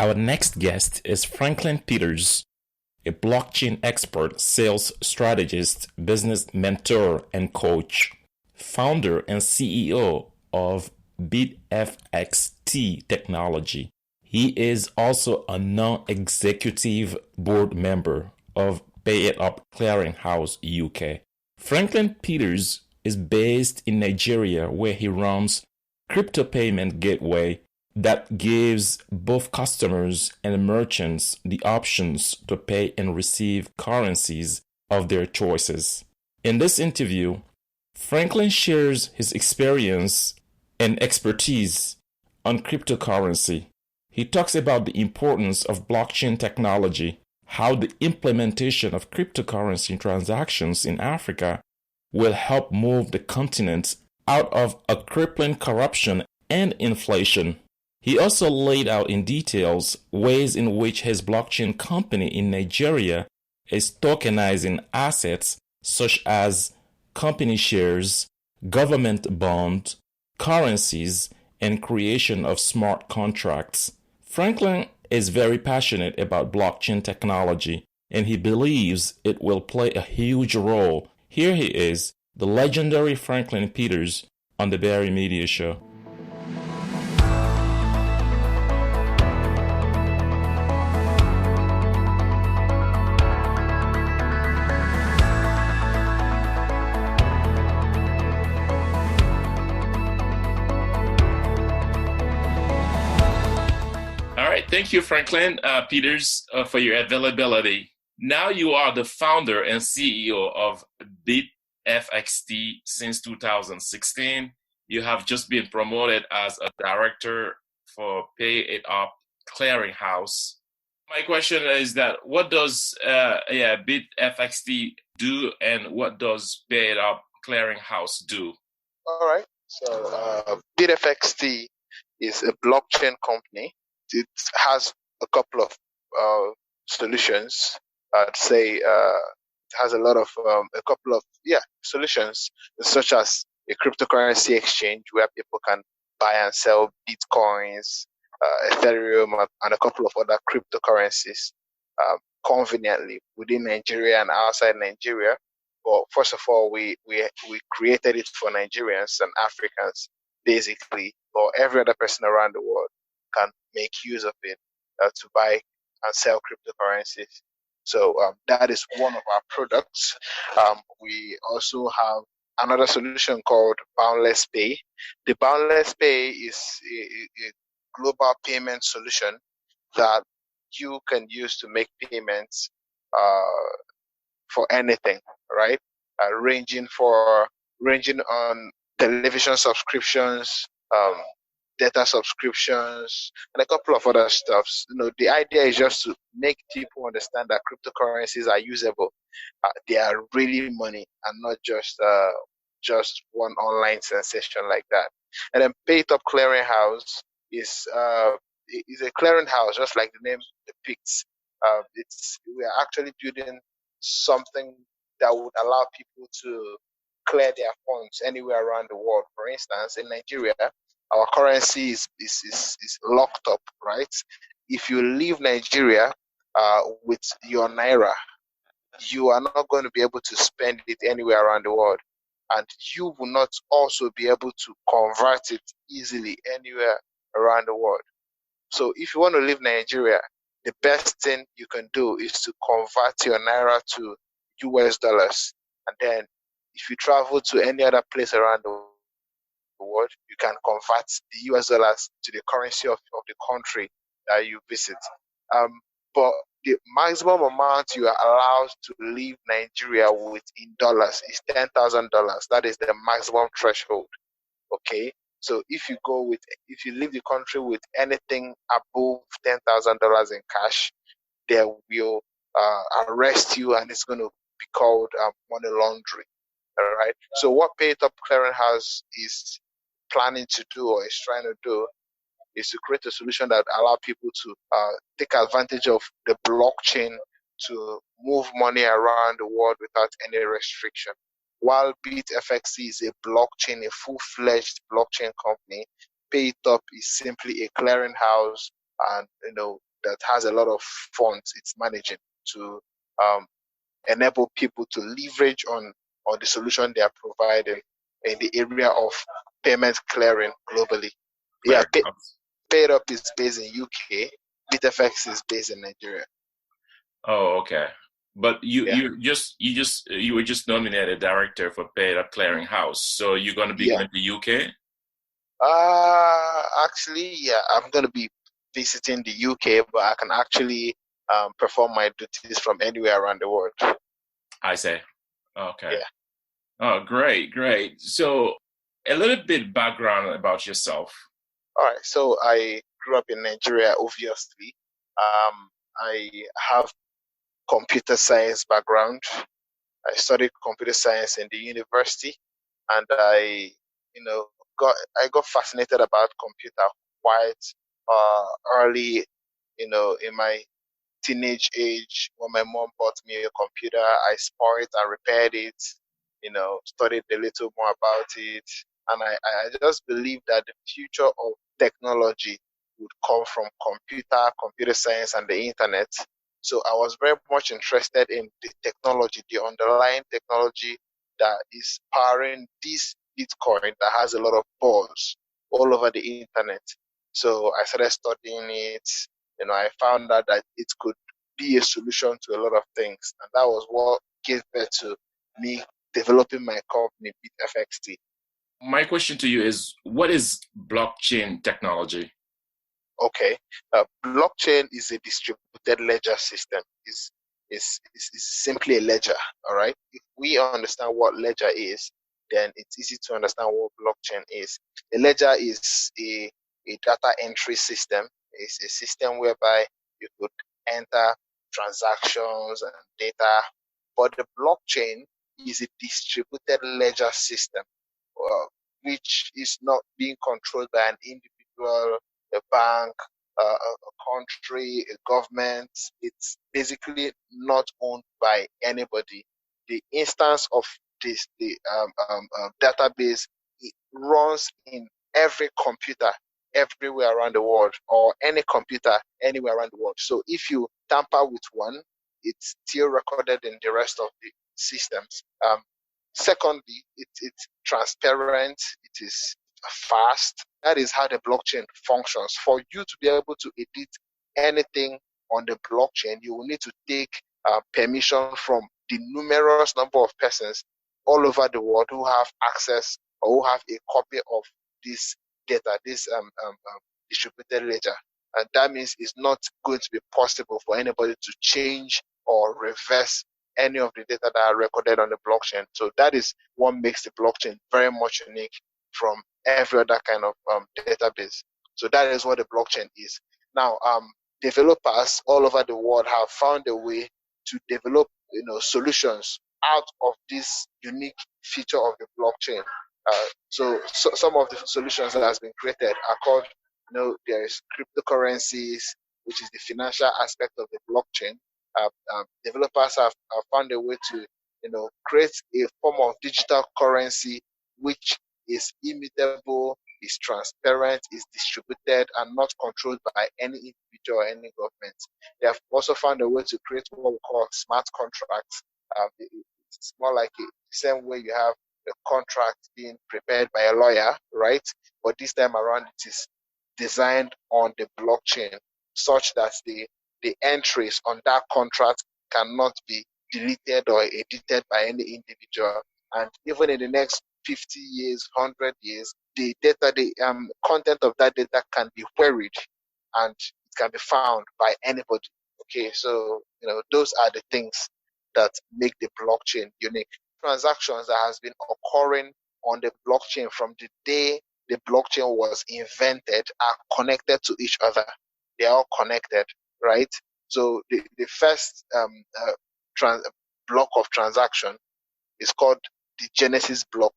Our next guest is Franklin Peters, a blockchain expert, sales strategist, business mentor, and coach, founder and CEO of BitFXT Technology. He is also a non-executive board member of Pay It Up Clearinghouse UK. Franklin Peters is based in Nigeria, where he runs crypto payment gateway that gives both customers and merchants the options to pay and receive currencies of their choices. In this interview, Franklin shares his experience and expertise on cryptocurrency. He talks about the importance of blockchain technology, how the implementation of cryptocurrency transactions in Africa will help move the continent out of a crippling corruption and inflation. He also laid out in details ways in which his blockchain company in Nigeria is tokenizing assets such as company shares, government bonds, currencies, and creation of smart contracts. Franklin is very passionate about blockchain technology, and he believes it will play a huge role. Here he is, the legendary Franklin Peters, on the Barry Media Show. Thank you, Franklin Peters, for your availability. Now you are the founder and CEO of BitFXT since 2016. You have just been promoted as a director for Pay It Up Clearinghouse. My question is that what does BitFXT do, and what does Pay It Up Clearinghouse do? All right. So BitFXT is a blockchain company. It has a couple of solutions. I'd say it has a couple of solutions, such as a cryptocurrency exchange where people can buy and sell Bitcoins, Ethereum, and a couple of other cryptocurrencies conveniently within Nigeria and outside Nigeria. But first of all, we created it for Nigerians and Africans, basically, or every other person around the world can make use of it to buy and sell cryptocurrencies. So that is one of our products. We also have another solution called Boundless Pay. The Boundless Pay is a global payment solution that you can use to make payments for anything, right? Ranging on television subscriptions, data subscriptions, and a couple of other stuffs. The idea is just to make people understand that cryptocurrencies are usable. They are really money and not just one online sensation like that. And then Pay It Up Clearinghouse is a clearinghouse, just like the name depicts. We are actually building something that would allow people to clear their funds anywhere around the world. For instance, in Nigeria, our currency is locked up, right? If you leave Nigeria with your naira, you are not going to be able to spend it anywhere around the world. And you will not also be able to convert it easily anywhere around the world. So if you want to leave Nigeria, the best thing you can do is to convert your naira to US dollars. And then if you travel to any other place around the world, you can convert the US dollars to the currency of the country that you visit. But the maximum amount you are allowed to leave Nigeria with in dollars is $10,000. That is the maximum threshold. Okay, so if you leave the country with anything above $10,000 in cash, they will arrest you, and it's going to be called money laundering. All right. So what Pay It Up Clearinghouse is planning to do, or is trying to do, is to create a solution that allow people to take advantage of the blockchain to move money around the world without any restriction. While BitFXT is a blockchain, a full-fledged blockchain company, Pay It Up is simply a clearinghouse and that has a lot of funds it's managing to um, enable people to leverage on the solution they are providing in the area of payment clearing globally. Yeah, Clearinghouse. PaidUp is based in UK. BitFX is based in Nigeria. Oh, okay. But Yeah, you were just nominated director for Paid Up Clearinghouse. So you're going to be yeah. going to UK? Actually, yeah, I'm gonna be visiting the UK, but I can actually perform my duties from anywhere around the world. I say. Okay. Yeah. Oh, great, great. So a little bit background about yourself. All right. So I grew up in Nigeria, obviously. I have computer science background. I studied computer science in the university, and you know, I got fascinated about computer quite early, in my teenage age when my mom bought me a computer. I spoiled and repaired it, studied a little more about it. And I just believe that the future of technology would come from computer science, and the internet. So I was very much interested in the technology, the underlying technology that is powering this Bitcoin that has a lot of buzz all over the internet. So I started studying it. I found out that it could be a solution to a lot of things. And that was what gave birth to me developing my company, BitFXT. My question to you is, what is blockchain technology? Okay. Blockchain is a distributed ledger system. Is simply a ledger. All right. If we understand what ledger is, then it's easy to understand what blockchain is. A ledger is a data entry system. It's a system whereby you could enter transactions and data. But the blockchain is a distributed ledger system, uh, which is not being controlled by an individual, a bank, a country, a government. It's basically not owned by anybody. The instance of the database, it runs in every computer everywhere around the world, or any computer anywhere around the world. So if you tamper with one, it's still recorded in the rest of the systems. Secondly, it's transparent, it is fast. That is how the blockchain functions. For you to be able to edit anything on the blockchain, you will need to take permission from the numerous number of persons all over the world who have access or who have a copy of this data, this distributed ledger. And that means it's not going to be possible for anybody to change or reverse any of the data that are recorded on the blockchain. So that is what makes the blockchain very much unique from every other kind of database. So that is what the blockchain is. Now, developers all over the world have found a way to develop, solutions out of this unique feature of the blockchain. So some of the solutions that has been created are called, there is cryptocurrencies, which is the financial aspect of the blockchain. Developers have found a way to, create a form of digital currency which is immutable, is transparent, is distributed, and not controlled by any individual or any government. They have also found a way to create what we call smart contracts. It's more like the same way you have a contract being prepared by a lawyer, right? But this time around, it is designed on the blockchain such that the entries on that contract cannot be deleted or edited by any individual. And even in the next 50 years, 100 years, the data, the content of that data can be queried and it can be found by anybody. Okay, so those are the things that make the blockchain unique. Transactions that has been occurring on the blockchain from the day the blockchain was invented are connected to each other. They are all connected, right? So the first trans- block of transaction is called the Genesis block,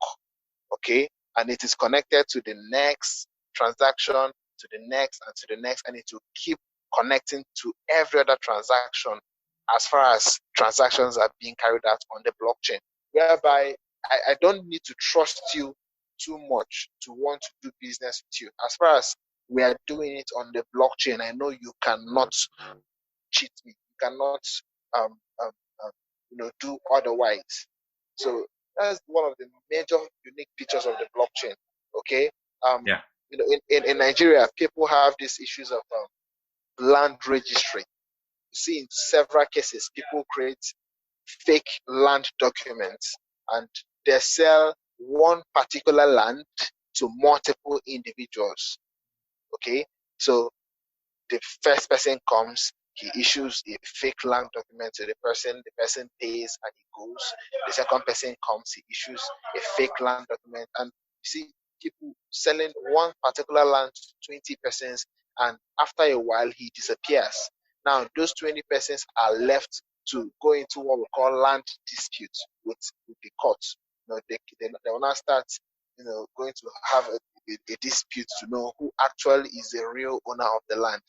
okay? And it is connected to the next transaction, to the next, and to the next, and it will keep connecting to every other transaction as far as transactions are being carried out on the blockchain, whereby I don't need to trust you too much to want to do business with you. As far as we are doing it on the blockchain. I know you cannot cheat me. You cannot um, um, um, do otherwise. So that's one of the major unique features of the blockchain. Okay. Um, Yeah. in Nigeria, people have these issues of land registry. You see, in several cases, people create fake land documents and they sell one particular land to multiple individuals. Okay. So the first person comes, he issues a fake land document to the person pays and he goes. The second person comes, he issues a fake land document, and you see people selling one particular land to 20 persons, and after a while he disappears. Now those 20 persons are left to go into what we call land dispute with the court. They will now start going to have a dispute to know who actually is the real owner of the land.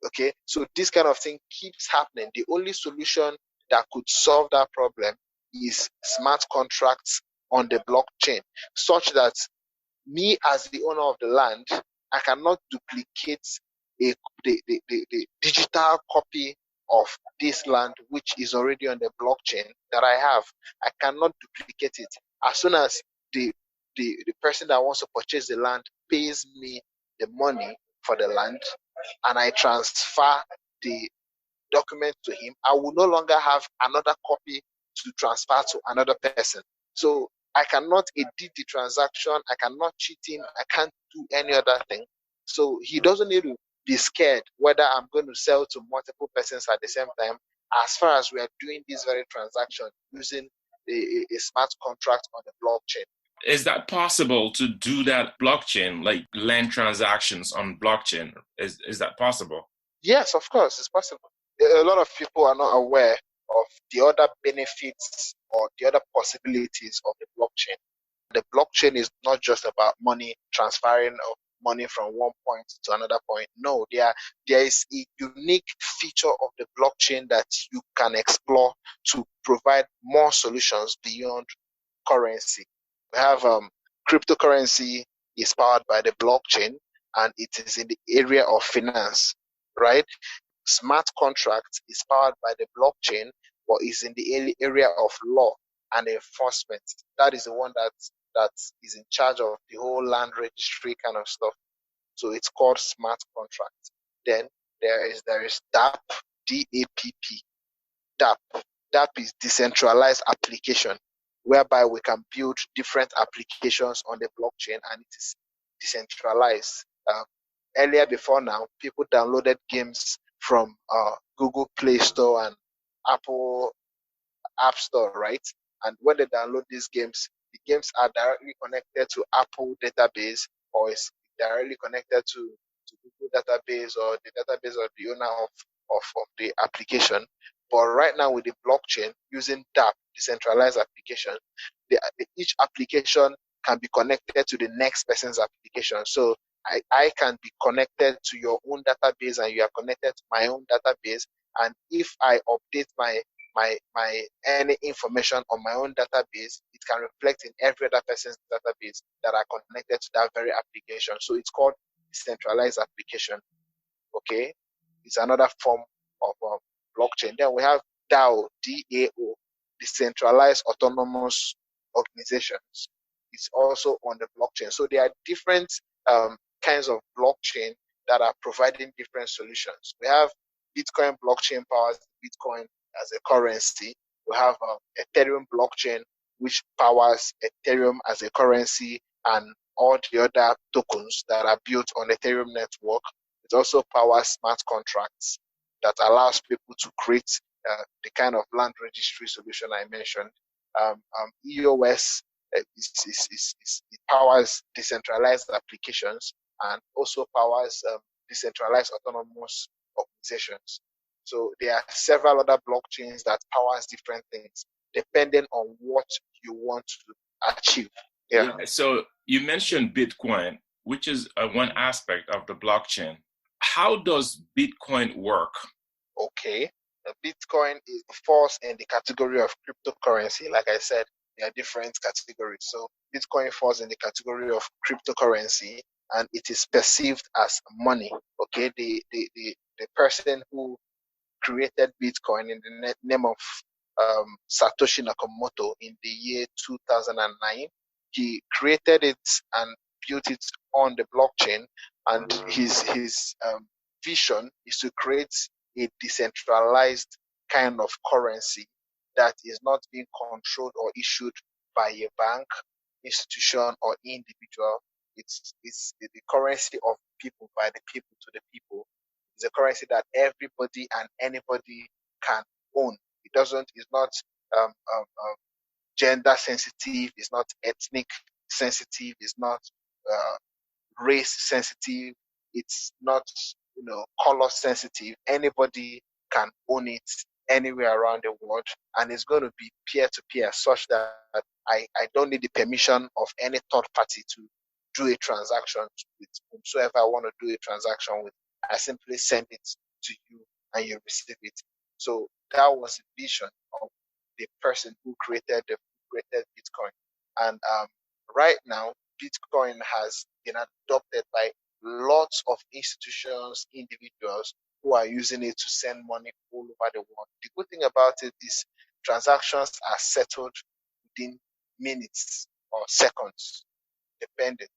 Okay, so this kind of thing keeps happening. The only solution that could solve that problem is smart contracts on the blockchain, such that me as the owner of the land, I cannot duplicate the digital copy of this land which is already on the blockchain that I have. I cannot duplicate it. As soon as the person that wants to purchase the land pays me the money for the land and I transfer the document to him, I will no longer have another copy to transfer to another person. So I cannot edit the transaction, I cannot cheat him, I can't do any other thing. So he doesn't need to be scared whether I'm going to sell to multiple persons at the same time, as far as we are doing this very transaction using a smart contract on the blockchain. Is that possible to do that blockchain, like land transactions on blockchain? Is that possible? Yes, of course, it's possible. A lot of people are not aware of the other benefits or the other possibilities of the blockchain. The blockchain is not just about money transferring of money from one point to another point. No, there is a unique feature of the blockchain that you can explore to provide more solutions beyond currency. We have cryptocurrency is powered by the blockchain and it is in the area of finance, right? Smart contract is powered by the blockchain, but is in the area of law and enforcement. That is the one that is in charge of the whole land registry kind of stuff. So it's called smart contract. Then there is DAPP, DApp. DApp is decentralized application, whereby we can build different applications on the blockchain and it is decentralized. Earlier before now, people downloaded games from Google Play Store and Apple App Store, right? And when they download these games, the games are directly connected to Apple database or is directly connected to Google database or the database of the owner of the application. But right now with the blockchain using DApp, decentralized application, each application can be connected to the next person's application. So I can be connected to your own database and you are connected to my own database. And if I update my any information on my own database, it can reflect in every other person's database that are connected to that very application. So it's called decentralized application. Okay, it's another form of blockchain. Then we have DAO, DAO, decentralized autonomous organizations. It's also on the blockchain. So there are different kinds of blockchain that are providing different solutions. We have Bitcoin blockchain powers Bitcoin as a currency. We have Ethereum blockchain, which powers Ethereum as a currency and all the other tokens that are built on Ethereum network. It also powers smart contracts that allows people to create the kind of land registry solution I mentioned. EOS it powers decentralized applications and also powers decentralized autonomous organizations. So there are several other blockchains that powers different things depending on what you want to achieve. Yeah. So you mentioned Bitcoin, which is one aspect of the blockchain. How does Bitcoin work? Okay. Bitcoin falls in the category of cryptocurrency. Like I said, there are different categories. So Bitcoin falls in the category of cryptocurrency. and it is perceived as money. Okay, the person who created Bitcoin in the name of Satoshi Nakamoto in the year 2009. He created it and built it on the blockchain, and his vision is to create a decentralized kind of currency that is not being controlled or issued by a bank, institution, or individual. It's the currency of people, by the people, to the people. It's a currency that everybody and anybody can own. It's not um, um, um, gender sensitive, it's not ethnic sensitive, it's not uh, race sensitive, it's not, color sensitive. Anybody can own it anywhere around the world, and it's going to be peer to peer, such that I don't need the permission of any third party to do a transaction with whomsoever I want to do a transaction with. I simply send it to you and you receive it. So that was the vision of the person who created Bitcoin. And right now, Bitcoin has been adopted by lots of institutions, individuals who are using it to send money all over the world. The good thing about it is transactions are settled within minutes or seconds, depending.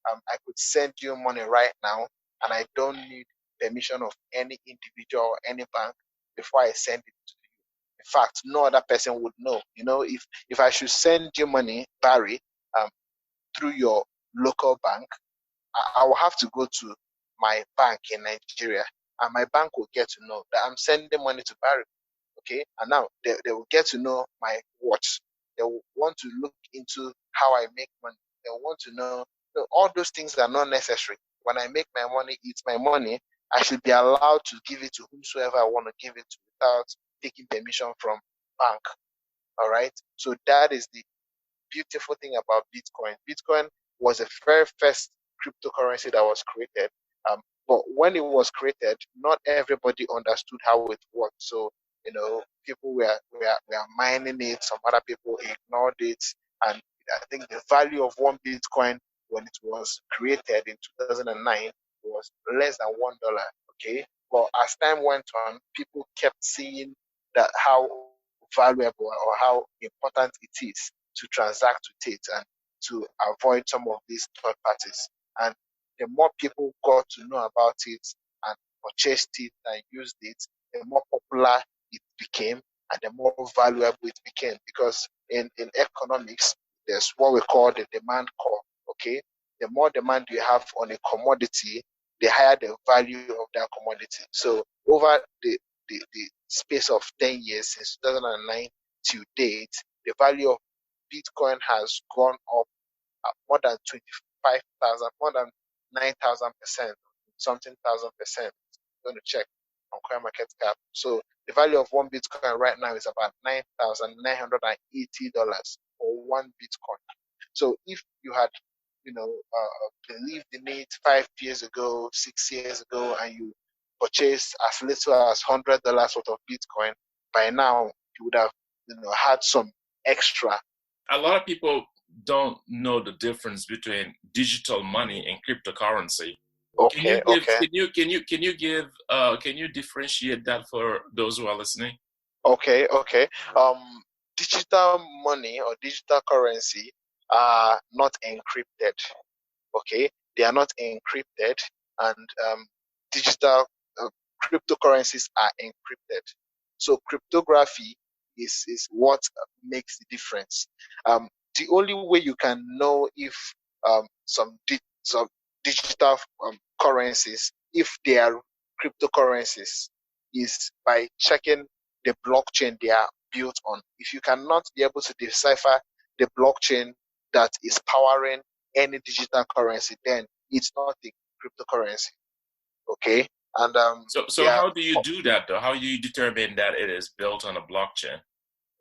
I could send you money right now, and I don't need permission of any individual or any bank before I send it to you. In fact, no other person would know. If I should send you money, Barry, um, through your local bank, I will have to go to my bank in Nigeria, and my bank will get to know that I'm sending money to Barry. Okay, and now they will get to know my what. They will want to look into how I make money. They will want to know, all those things are not necessary. When I make my money, it's my money. I should be allowed to give it to whomsoever I want to give it to without taking permission from bank. All right. So that is the beautiful thing about Bitcoin. Bitcoin was the very first cryptocurrency that was created. But when it was created, not everybody understood how it worked. So, people were mining it. Some other people ignored it. And I think the value of one Bitcoin when it was created in 2009 was less than $1. Okay. But as time went on, people kept seeing that how valuable or how important it is to transact with it and to avoid some of these third parties. And the more people got to know about it and purchased it and used it, the more popular it became and the more valuable it became. Because in economics, there's what we call the demand curve. Okay. The more demand you have on a commodity, the higher the value of that commodity. So over the space of 10 years, since 2009 to date, the value of Bitcoin has gone up more than 25,000, more than 9,000%, something thousand percent. I'm going to check on CoinMarketCap. So the value of one Bitcoin right now is about $9,980 for one Bitcoin. So if you had, believed in it 5 years ago, 6 years ago, and you purchased as little as $100 worth of Bitcoin, by now you would have, had some extra. A lot of people don't know the difference between digital money and cryptocurrency. Can you Okay, give okay, can you differentiate that for those who are listening? okay. Digital money or digital currency are not encrypted. Okay, they are not encrypted, and digital uh, cryptocurrencies are encrypted. So cryptography is what makes the difference. The only way you can know if some digital currencies, if they are cryptocurrencies, is by checking the blockchain they are built on. If you cannot be able to decipher the blockchain that is powering any digital currency, then it's not a cryptocurrency. Okay, and So they are how do you do that though? How do you determine that it is built on a blockchain?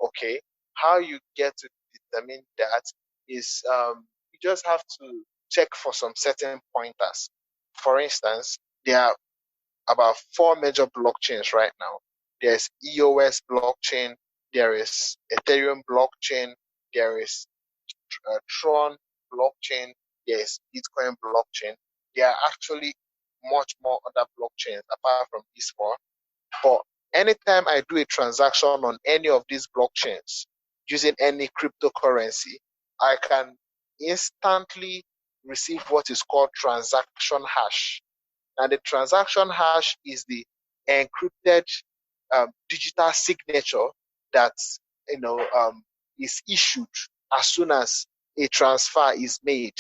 okay. How you get to determine that is you just have to check for some certain pointers. For instance, there are about four major blockchains right now. There's EOS blockchain, there is Ethereum blockchain, there is Tron blockchain, there is Bitcoin blockchain. There are actually much more other blockchains apart from these four. But anytime I do a transaction on any of these blockchains using any cryptocurrency, I can instantly receive what is called transaction hash. And the transaction hash is the encrypted digital signature that is issued as soon as a transfer is made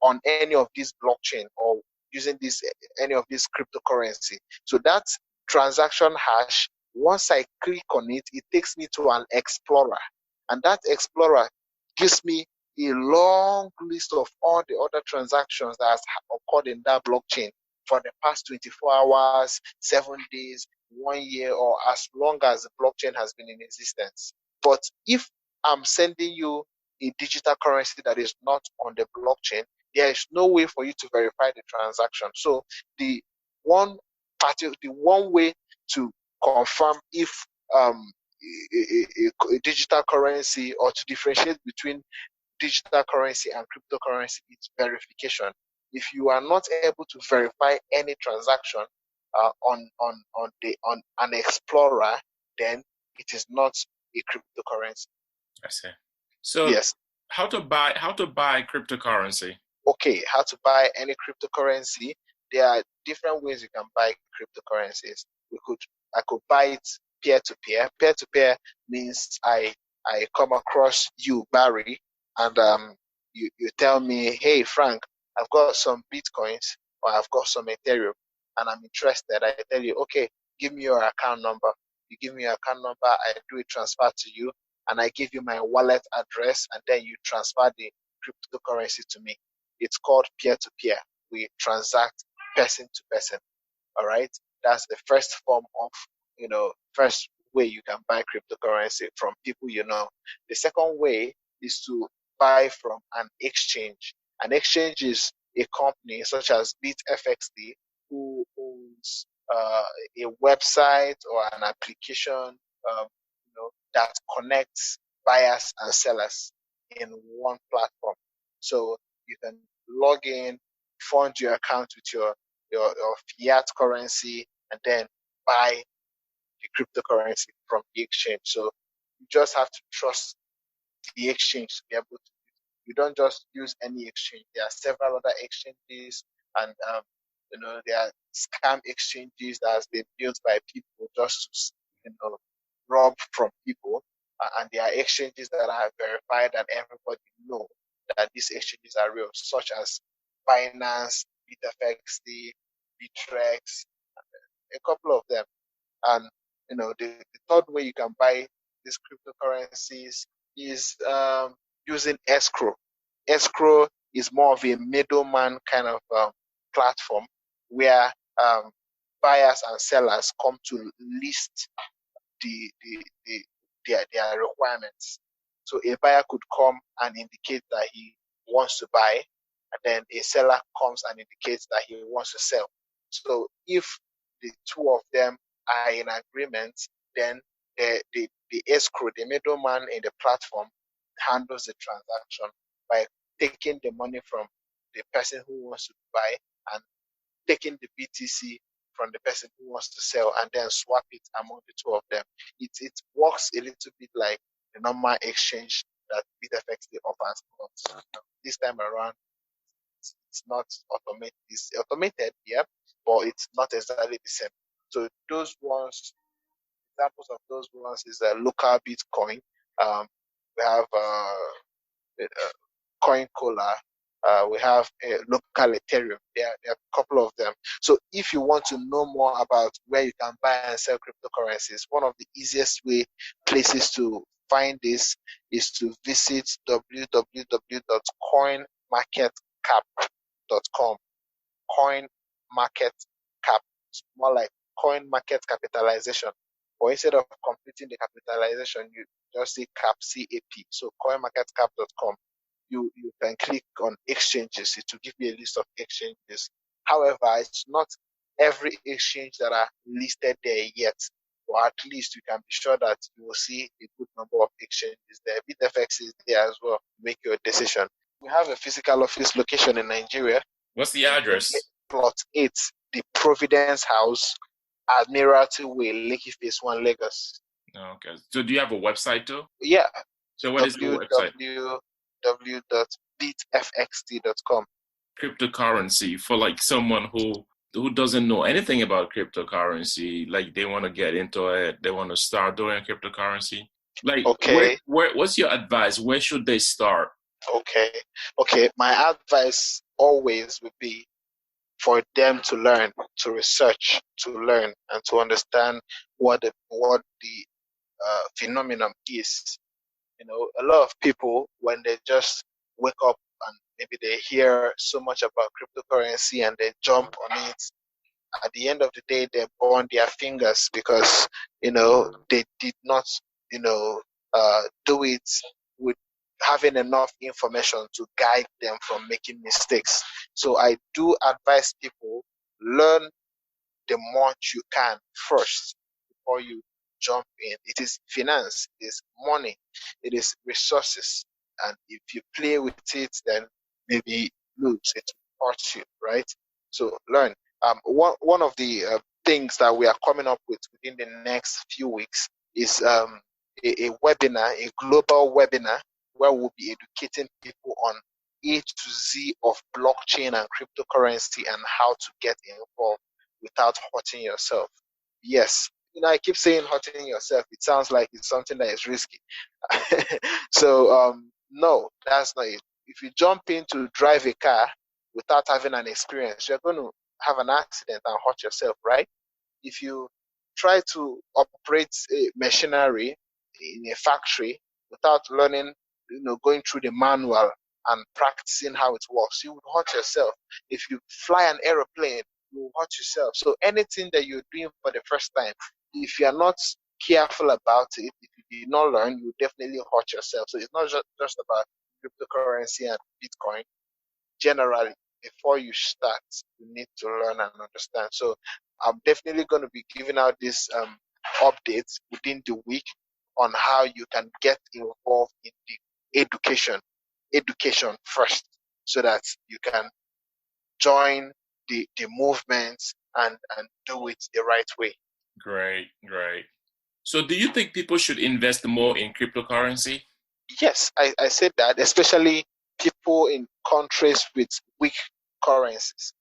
on any of these blockchain or using this any of this cryptocurrency. So that transaction hash, once I click on it, it takes me to an explorer, and that explorer gives me a long list of all the other transactions that has occurred in that blockchain for the past 24 hours, 7 days, 1 year, or as long as the blockchain has been in existence. But if I'm sending you a digital currency that is not on the blockchain, there is no way for you to verify the transaction. So the one the one way to confirm if a digital currency, or to differentiate between digital currency and cryptocurrency, is verification. If you are not able to verify any transaction on an explorer, then it is not a cryptocurrency. I see. So Yes. how to buy cryptocurrency? Okay, how to buy any cryptocurrency? There are different ways you can buy cryptocurrencies. I could buy it peer to peer. Peer to peer means I come across you, Barry, and you tell me, hey Frank, I've got some bitcoins or I've got some Ethereum and I'm interested. I tell you, okay, give me your account number. You give me your account number, I do a transfer to you, and I give you my wallet address, and then you transfer the cryptocurrency to me. It's called peer to peer. We transact person to person. All right. That's the first form of, first way you can buy cryptocurrency from people you know. The second way is to buy from an exchange. An exchange is a company such as BitFXD who owns a website or an application, that connects buyers and sellers in one platform. So you can log in, fund your account with your fiat currency, and then buy the cryptocurrency from the exchange. So you just have to trust the exchange to be able to. You don't just use any exchange. There are several other exchanges, and there are scam exchanges that has been built by people just to rob from people, and there are exchanges that are verified and everybody know that these exchanges are real, such as Binance, BitFXD, Bitrex, a couple of them. And the third way you can buy these cryptocurrencies is using escrow. Escrow is more of a middleman kind of platform where buyers and sellers come to list the, the, the their requirements. So a buyer could come and indicate that he wants to buy, and then a seller comes and indicates that he wants to sell. So if the two of them are in agreement, then the escrow, the middleman in the platform, handles the transaction by taking the money from the person who wants to buy and taking the BTC from the person who wants to sell, and then swap it among the two of them. It works a little bit like the normal exchange that BitFX offers, but this time around it's not automated. It's automated, yeah, but it's not exactly the same. So those ones, examples of those ones is a local Bitcoin. We have Coin Cola. We have local Ethereum. There are a couple of them. So if you want to know more about where you can buy and sell cryptocurrencies, one of the easiest places to find this is to visit www.coinmarketcap.com. Coin market cap. It's more like coin market capitalization. But instead of completing the capitalization, you just say cap, CAP. So coinmarketcap.com. You can click on exchanges. It will give you a list of exchanges. However, it's not every exchange that are listed there yet. Or at least you can be sure that you will see a good number of exchanges there. BitFX is there as well. Make your decision. We have a physical office location in Nigeria. What's the address? plot 8, the Providence House, Admiralty Way, Lekki Phase 1, Lagos. Okay. So do you have a website too? Yeah, So what is your website? www.bitfxt.com. Cryptocurrency for like someone who doesn't know anything about cryptocurrency, like they want to get into it, they want to start doing cryptocurrency. Like Okay, what's your advice? Where should they start? okay, okay. My advice always would be for them to learn, to research, to learn, and to understand what the phenomenon is. A lot of people, when they just wake up and maybe they hear so much about cryptocurrency and they jump on it, at the end of the day, they burn their fingers because, they did not, do it with having enough information to guide them from making mistakes. So I do advise people learn the much you can first before you jump in. It is finance, it is money, it is resources. And if you play with it, then maybe lose, it hurts you, right? So learn. One of the things that we are coming up with within the next few weeks is a webinar, a global webinar, where we'll be educating people on A to Z of blockchain and cryptocurrency and how to get involved without hurting yourself. Yes, I keep saying hurting yourself. It sounds like it's something that is risky. So no, that's not it. If you jump in to drive a car without having an experience, you're going to have an accident and hurt yourself, right? If you try to operate a machinery in a factory without learning, going through the manual and practicing how it works, you would hurt yourself. If you fly an aeroplane, you will hurt yourself. So anything that you're doing for the first time, if you're not careful about it, if you did not learn, you definitely hurt yourself. So it's not just about cryptocurrency and Bitcoin. Generally, before you start, you need to learn and understand. So I'm definitely going to be giving out this updates within the week on how you can get involved in the education first, so that you can join the movement and do it the right way. Great, great. So do you think people should invest more in cryptocurrency? Yes, I said that, especially people in countries with weak currencies.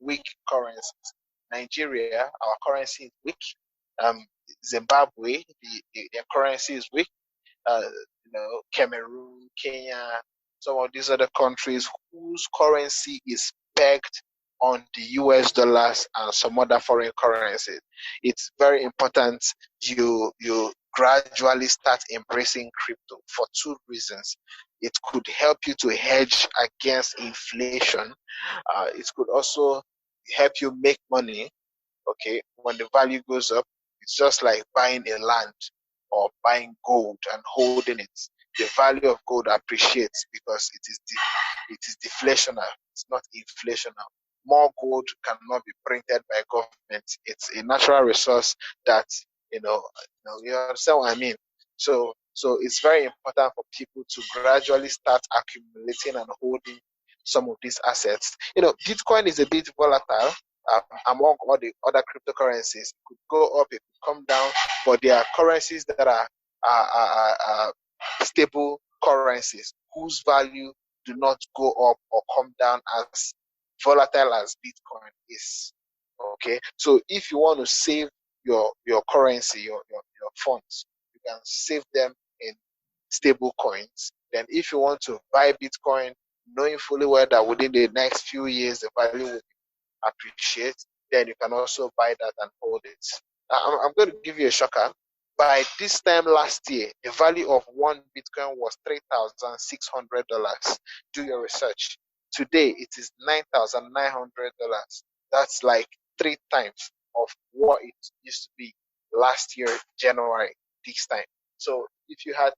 Weak currencies. Nigeria, our currency is weak. Um, Zimbabwe, their currency is weak. uh, Cameroon, Kenya, some of these other countries whose currency is pegged on the US dollars and some other foreign currencies. It's very important you gradually start embracing crypto for two reasons. It could help you to hedge against inflation. It could also help you make money. Okay, when the value goes up, it's just like buying a land or buying gold and holding it. The value of gold appreciates because it is deflationary. It's not inflational. More gold cannot be printed by government. It's a natural resource that you understand what I mean. So it's very important for people to gradually start accumulating and holding some of these assets. Bitcoin is a bit volatile among all the other cryptocurrencies. It could go up, it could come down, but there are currencies that are stable currencies whose value do not go up or come down as volatile as Bitcoin is. Okay, so if you want to save your currency, your funds, you can save them in stable coins. Then, if you want to buy Bitcoin, knowing fully well that within the next few years the value will appreciate, then you can also buy that and hold it. I'm going to give you a shocker. By this time last year, the value of one Bitcoin was $3,600. Do your research. Today, it is $9,900. That's like 3 times of what it used to be last year, January, this time. So if you had,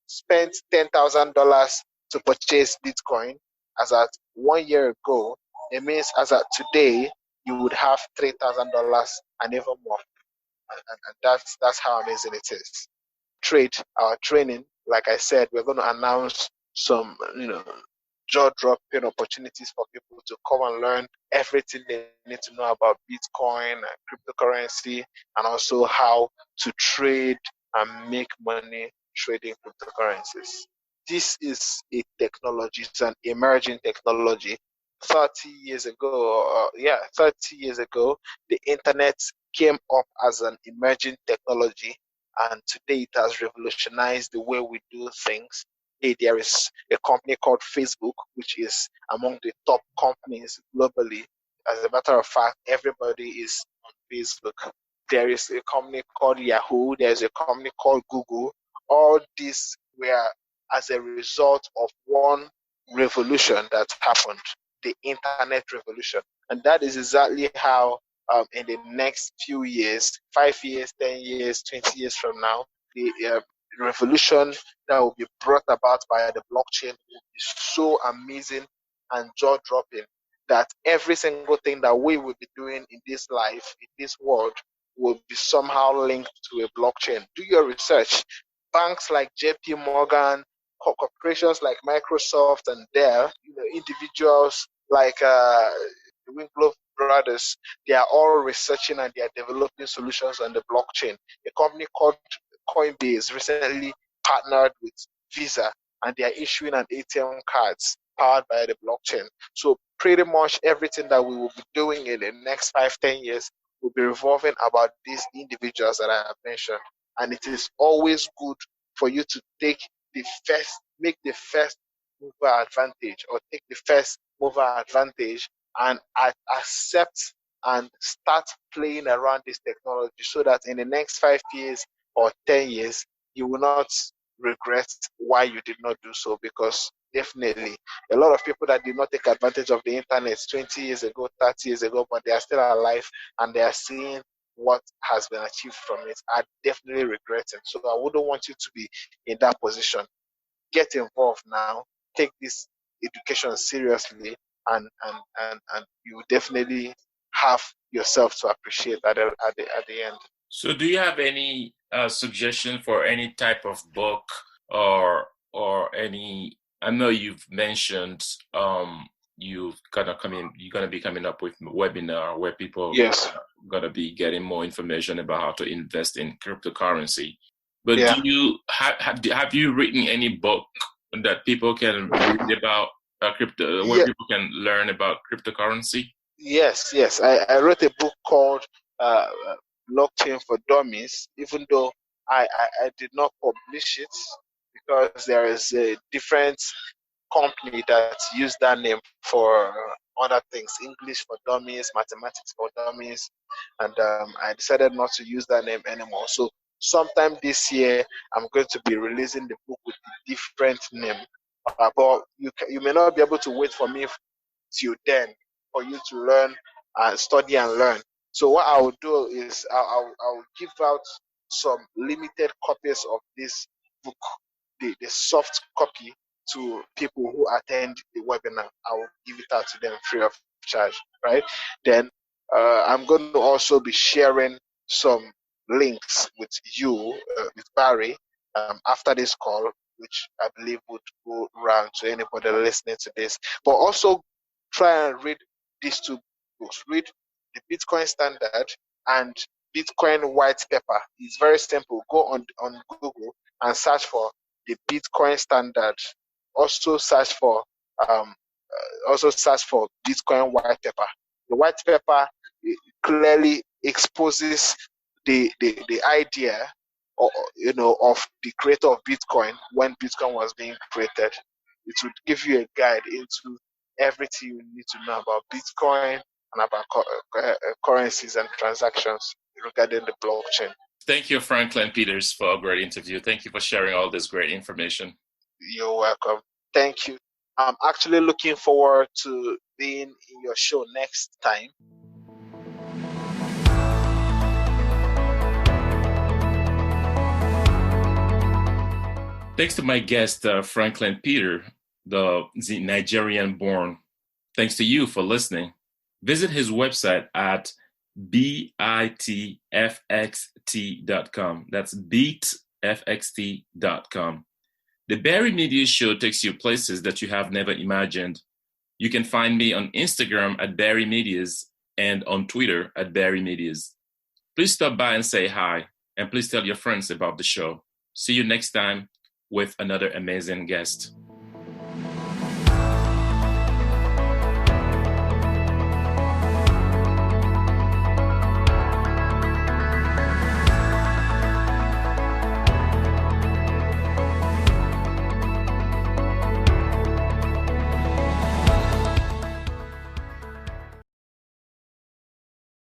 spent $10,000 to purchase Bitcoin as at 1 year ago, it means as at today, you would have $3,000 and even more. And that's how amazing it is. Our training, like I said, we're going to announce some, jaw-dropping opportunities for people to come and learn everything they need to know about Bitcoin and cryptocurrency, and also how to trade and make money trading cryptocurrencies. This is a technology, it's an emerging technology. 30 years ago, 30 years ago, the internet came up as an emerging technology, and today it has revolutionized the way we do things. Hey, there is a company called Facebook, which is among the top companies globally. As a matter of fact, everybody is on Facebook. There is a company called Yahoo, there's a company called Google. All these were as a result of one revolution that happened, the internet revolution. And that is exactly how in the next few years, 5 years, 10 years, 20 years from now, the revolution that will be brought about by the blockchain will be so amazing and jaw-dropping that every single thing that we will be doing in this life, in this world, will be somehow linked to a blockchain. Do your research. Banks like JP Morgan, corporations like Microsoft and Dell, individuals like the Winklev brothers, they are all researching and they are developing solutions on the blockchain. A company called Coinbase recently partnered with Visa, and they are issuing an ATM cards powered by the blockchain. So pretty much everything that we will be doing in the next 5, 10 years will be revolving about these individuals that I have mentioned. And it is always good for you to make the first mover advantage, or take the first mover advantage and accept and start playing around this technology, so that in the next 5 years or 10 years, you will not regret why you did not do so. Because definitely a lot of people that did not take advantage of the internet 20 years ago, 30 years ago, but they are still alive and they are seeing what has been achieved from it, are definitely regretting. So I wouldn't want you to be in that position. Get involved now, take this education seriously, and you definitely have yourself to appreciate at the end. So, do you have any suggestion for any type of book or any? I know you've mentioned you're gonna be coming up with a webinar where people Yes. are gonna be getting more information about how to invest in cryptocurrency. But do Yeah. you have you written any book that people can read about crypto, where Yeah. people can learn about cryptocurrency? Yes. I wrote a book called uh, Blockchain for Dummies, even though I did not publish it, because there is a different company that use that name for other things: English for Dummies, Mathematics for Dummies, and I decided not to use that name anymore. So sometime this year, I'm going to be releasing the book with a different name. But you may not be able to wait for me till then for you to learn and study and learn. So what I will do is I'll give out some limited copies of this book, the soft copy, to people who attend the webinar. I will give it out to them free of charge, right? Then I'm going to also be sharing some links with you, with Barry, after this call, which I believe would go round to anybody listening to this. But also try and read these two books. Read the Bitcoin Standard and Bitcoin White Paper. It's very simple. Go on Google and search for the Bitcoin Standard. Also search for um, Bitcoin White Paper. The White Paper clearly exposes the idea, or, of the creator of Bitcoin when Bitcoin was being created. It would give you a guide into everything you need to know about Bitcoin and about currencies and transactions regarding the blockchain. Thank you, Franklin Peters, for a great interview. Thank you for sharing all this great information. You're welcome. Thank you. I'm actually looking forward to being in your show next time. Thanks to my guest, Franklin Peter, the Nigerian born. Thanks to you for listening. Visit his website at bitfxt.com. That's beatfxt.com. The Barry Media Show takes you places that you have never imagined. You can find me on Instagram at Barry Medias and on Twitter at Barry Medias. Please stop by and say hi, and please tell your friends about the show. See you next time with another amazing guest.